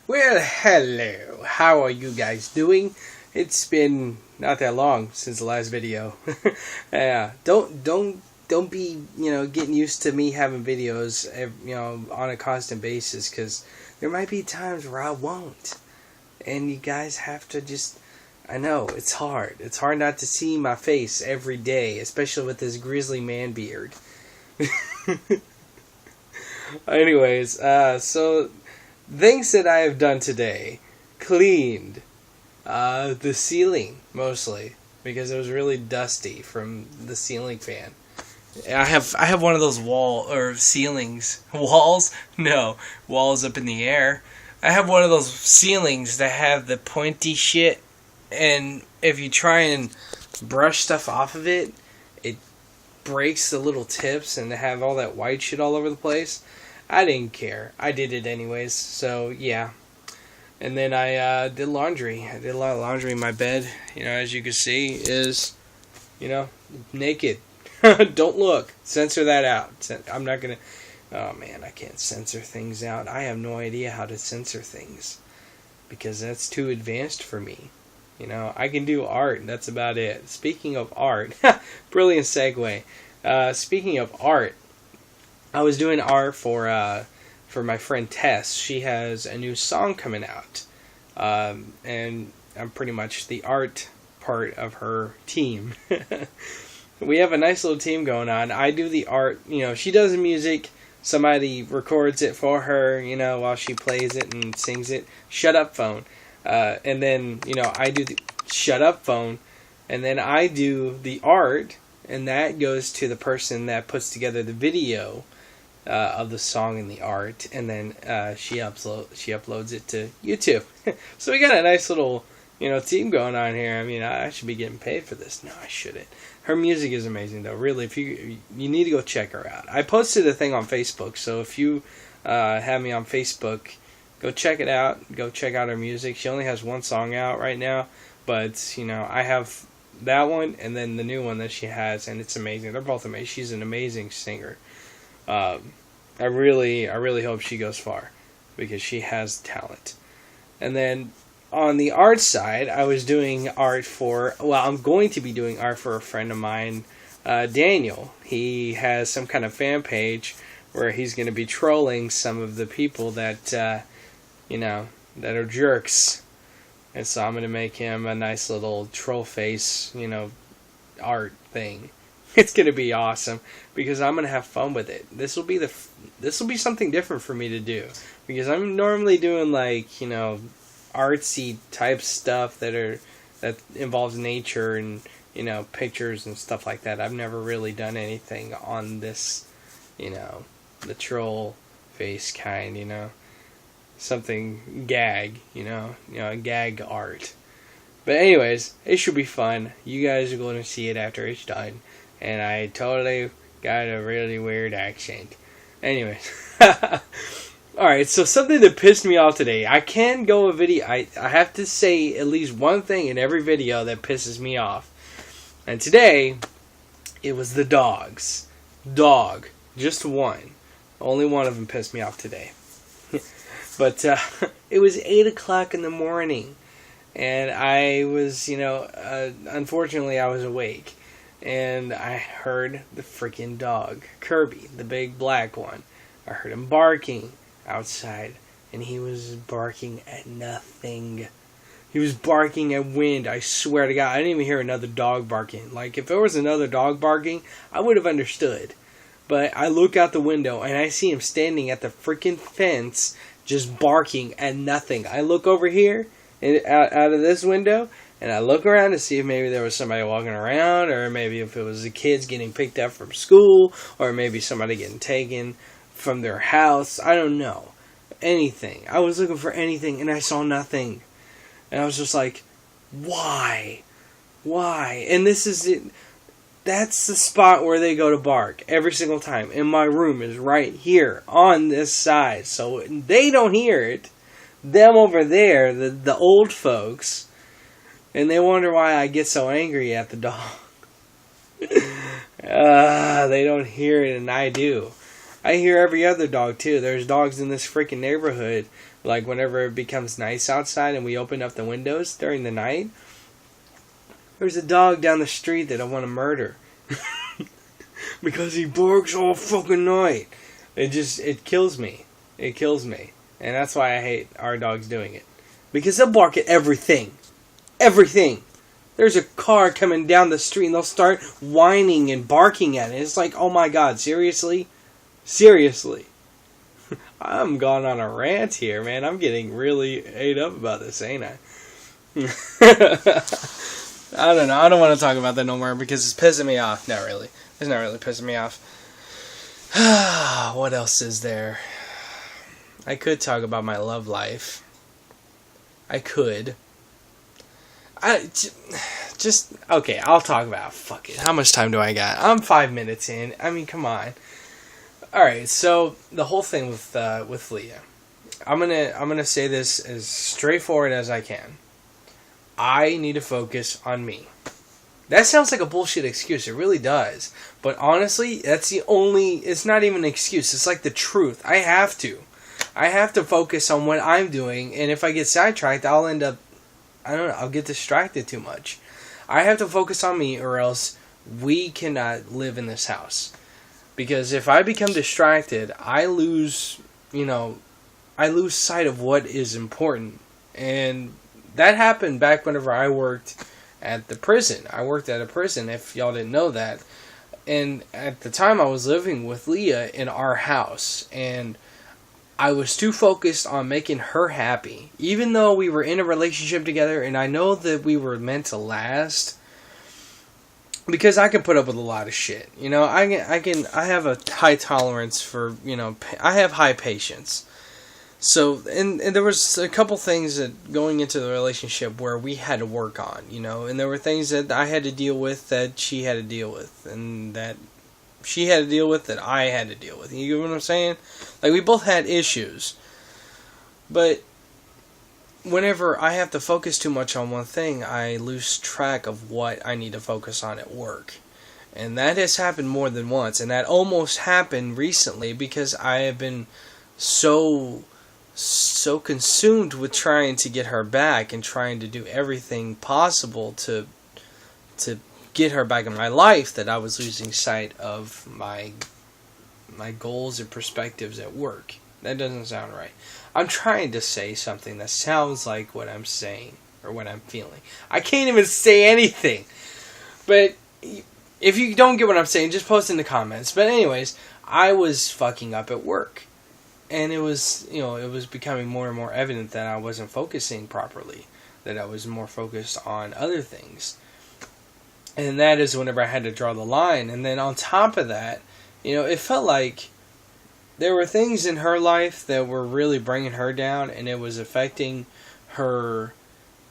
Well, hello. How are you guys doing? It's been not that long since the last video. Yeah, don't be getting used to me having videos on a constant basis, because there might be times where I won't, and you guys have to just. I know it's hard. It's hard not to see my face every day, especially with this grizzly man beard. Anyways, so things that I have done today: cleaned the ceiling mostly because it was really dusty from the ceiling fan. I have one of those walls up in the air. I have one of those ceilings that have the pointy shit, and if you try and brush stuff off of it, it breaks the little tips and they have all that white shit all over the place. I didn't care. I did it anyways, so yeah. And then I did laundry. I did a lot of laundry in my bed. As you can see, is, naked. Don't look. Censor that out. I'm not going to... Oh, man, I can't censor things out. I have no idea how to censor things, because that's too advanced for me. I can do art, and that's about it. Speaking of art, brilliant segue. Speaking of art, I was doing art for my friend Tess. She has a new song coming out, and I'm pretty much the art part of her team. We have a nice little team going on. I do the art. She does the music. Somebody records it for her, while she plays it and sings it. Shut up, phone. And then, I do the shut up, phone. And then I do the art, and that goes to the person that puts together the video of the song and the art, and then she uploads it to YouTube. So we got a nice little team going on here. I mean, I should be getting paid for this. No, I shouldn't. Her music is amazing, though. Really, if you need to go check her out. I posted a thing on Facebook, so if you have me on Facebook, go check it out. Go check out her music. She only has one song out right now, but I have that one and then the new one that she has, and it's amazing. They're both amazing. She's an amazing singer. I really hope she goes far, because she has talent. And then on the art side, I'm going to be doing art for a friend of mine, Daniel. He has some kind of fan page where he's going to be trolling some of the people that, that are jerks. And so I'm going to make him a nice little troll face, art thing. It's going to be awesome, because I'm going to have fun with it. This will be something different for me to do, because I'm normally doing artsy type stuff that involves nature and pictures and stuff like that. I've never really done anything on this, the troll face kind, something gag, gag art. But anyways, it should be fun. You guys are going to see it after it's done. And I totally got a really weird accent. Anyways. Alright, so something that pissed me off today. I can go a video. I have to say at least one thing in every video that pisses me off. And today, it was the dogs. Dog. Just one. Only one of them pissed me off today. But it was 8 o'clock in the morning. And I was, unfortunately I was awake. And I heard the freaking dog, Kirby, the big black one. I heard him barking outside, and he was barking at nothing. He was barking at wind. I swear to God, I didn't even hear another dog barking. Like, if there was another dog barking, I would have understood. But I look out the window, and I see him standing at the freaking fence, just barking at nothing. I look over here, out of this window, and I look around to see if maybe there was somebody walking around, or maybe if it was the kids getting picked up from school, or maybe somebody getting taken from their house. I don't know. Anything. I was looking for anything, and I saw nothing. And I was just like, why? Why? And this is it. That's the spot where they go to bark every single time. And my room is right here on this side. So they don't hear it. Them over there, the old folks, and they wonder why I get so angry at the dog. They don't hear it, and I do. I hear every other dog, too. There's dogs in this freaking neighborhood Like whenever it becomes nice outside and we open up the windows during the night, there's a dog down the street that I want to murder. Because he barks all fucking night. It kills me. It kills me. And that's why I hate our dogs doing it. Because they'll bark at everything. Everything. There's a car coming down the street and they'll start whining and barking at it. It's like, oh my god, seriously? Seriously. I'm going on a rant here, man. I'm getting really ate up about this, ain't I? I don't know. I don't want to talk about that no more because it's pissing me off. Not really. It's not really pissing me off. What else is there? I could talk about my love life. I could. Okay, I'll talk about it. Fuck it. How much time do I got? I'm 5 minutes in. I mean, come on. Alright, so the whole thing with Leah. I'm gonna say this as straightforward as I can. I need to focus on me. That sounds like a bullshit excuse. It really does. But honestly, it's not even an excuse. It's like the truth. I have to focus on what I'm doing, and if I get sidetracked, I'll end up, I'll get distracted too much. I have to focus on me, or else we cannot live in this house. Because if I become distracted, I lose sight of what is important. And that happened back whenever I worked at the prison. I worked at a prison, if y'all didn't know that. And at the time, I was living with Leah in our house. And I was too focused on making her happy. Even though we were in a relationship together, and I know that we were meant to last. Because I can put up with a lot of shit. You know, I have a high tolerance for, I have high patience. So, and there was a couple things that going into the relationship where we had to work on, and there were things that I had to deal with that she had to deal with, and that she had to deal with that I had to deal with. You get what I'm saying? Like, we both had issues. But whenever I have to focus too much on one thing, I lose track of what I need to focus on at work. And that has happened more than once. And that almost happened recently because I have been so consumed with trying to get her back and trying to do everything possible to get her back in my life that I was losing sight of my goals and perspectives at work. That doesn't sound right. I'm trying to say something that sounds like what I'm saying or what I'm feeling. I can't even say anything. But if you don't get what I'm saying, just post in the comments. But anyways, I was fucking up at work. And it was becoming more and more evident that I wasn't focusing properly. That I was more focused on other things. And that is whenever I had to draw the line. And then on top of that, it felt like there were things in her life that were really bringing her down, and it was affecting her,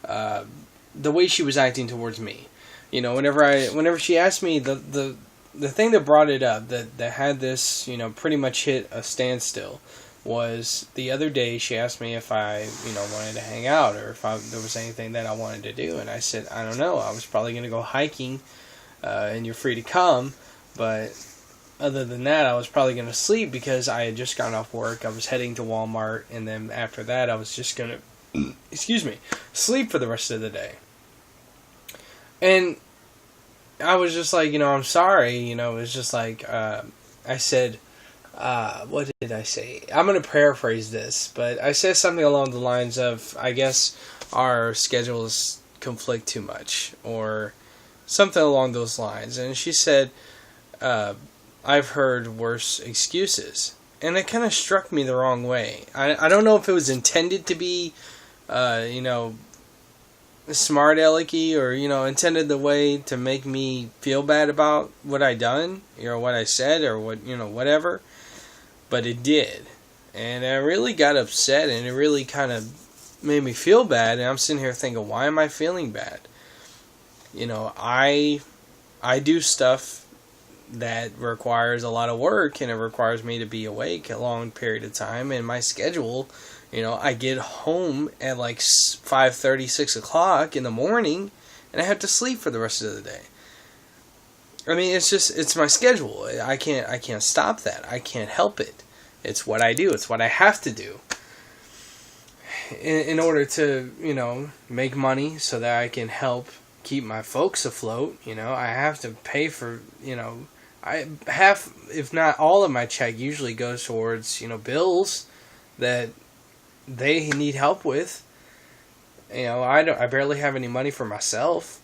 the way she was acting towards me. Whenever she asked me, the thing that brought it up, that had this, pretty much hit a standstill, was the other day she asked me if I, wanted to hang out, or if there was anything that I wanted to do, and I said, I don't know, I was probably going to go hiking, and you're free to come, but other than that, I was probably going to sleep because I had just gotten off work. I was heading to Walmart, and then after that, I was just going to, sleep for the rest of the day. And I was just like, I'm sorry, it was just like, I said, what did I say? I'm going to paraphrase this, but I said something along the lines of, I guess our schedules conflict too much, or something along those lines. And she said, I've heard worse excuses. And it kind of struck me the wrong way. I don't know if it was intended to be, smart alecky, or, intended the way to make me feel bad about what I done, what I said, or what, whatever. But it did. And I really got upset, and it really kind of made me feel bad. And I'm sitting here thinking, why am I feeling bad? I do stuff that requires a lot of work, and it requires me to be awake a long period of time, and my schedule, I get home at like 5:30, 6 o'clock in the morning, and I have to sleep for the rest of the day. I mean, it's my schedule. I can't stop that. I can't help it. It's what I do. It's what I have to do. in order to, make money so that I can help keep my folks afloat, I have to pay for, I half, if not all of my check usually goes towards, bills that they need help with. I barely have any money for myself.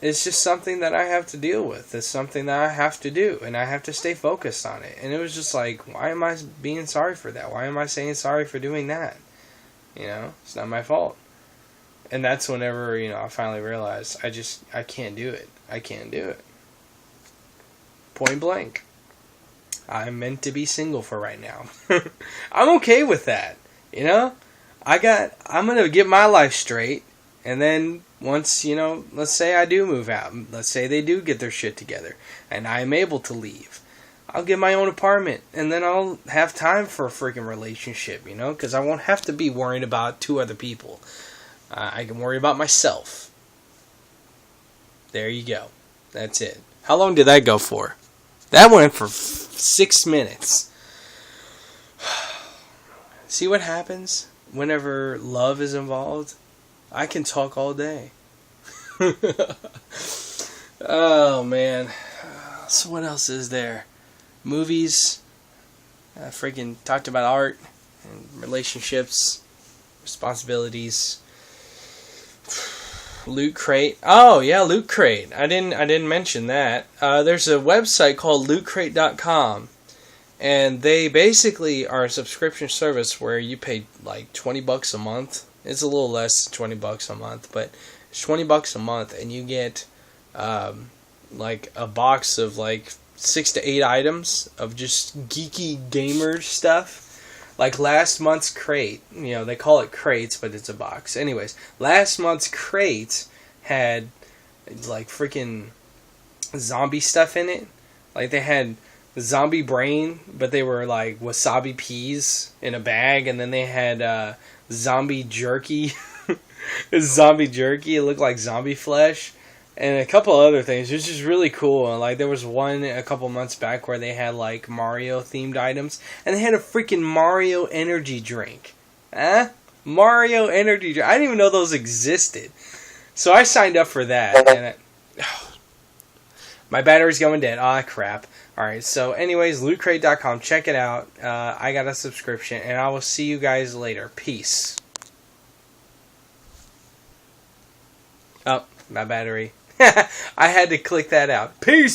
It's just something that I have to deal with. It's something that I have to do, and I have to stay focused on it. And it was just like, why am I being sorry for that? Why am I saying sorry for doing that? It's not my fault. And that's whenever, I finally realized I can't do it. I can't do it. Point blank. I'm meant to be single for right now. I'm okay with that. I'm going to get my life straight. And then once, let's say I do move out. Let's say they do get their shit together. And I'm able to leave. I'll get my own apartment. And then I'll have time for a freaking relationship, because I won't have to be worrying about two other people. I can worry about myself. There you go. That's it. How long did that go for? That went for 6 minutes. See what happens whenever love is involved? I can talk all day. Oh, man. So what else is there? Movies. I freaking talked about art and relationships, responsibilities. Loot Crate. Oh yeah, Loot Crate. I didn't mention that. There's a website called lootcrate.com, and they basically are a subscription service where you pay like $20 a month. It's a little less than $20 a month, but it's $20 a month, and you get like a box of like 6 to 8 items of just geeky gamer stuff. Like last month's crate, they call it crates, but it's a box. Anyways, last month's crate had like freaking zombie stuff in it. Like they had zombie brain, but they were like wasabi peas in a bag, and then they had zombie jerky. Zombie jerky, it looked like zombie flesh. And a couple other things, which is really cool. And like there was one a couple months back where they had like Mario themed items, and they had a freaking Mario energy drink. Mario energy drink. I didn't even know those existed. So I signed up for that, and my battery's going dead. Ah, crap. Alright, so anyways, lootcrate.com, check it out. I got a subscription, and I will see you guys later. Peace. Oh, my battery. I had to click that out. Peace!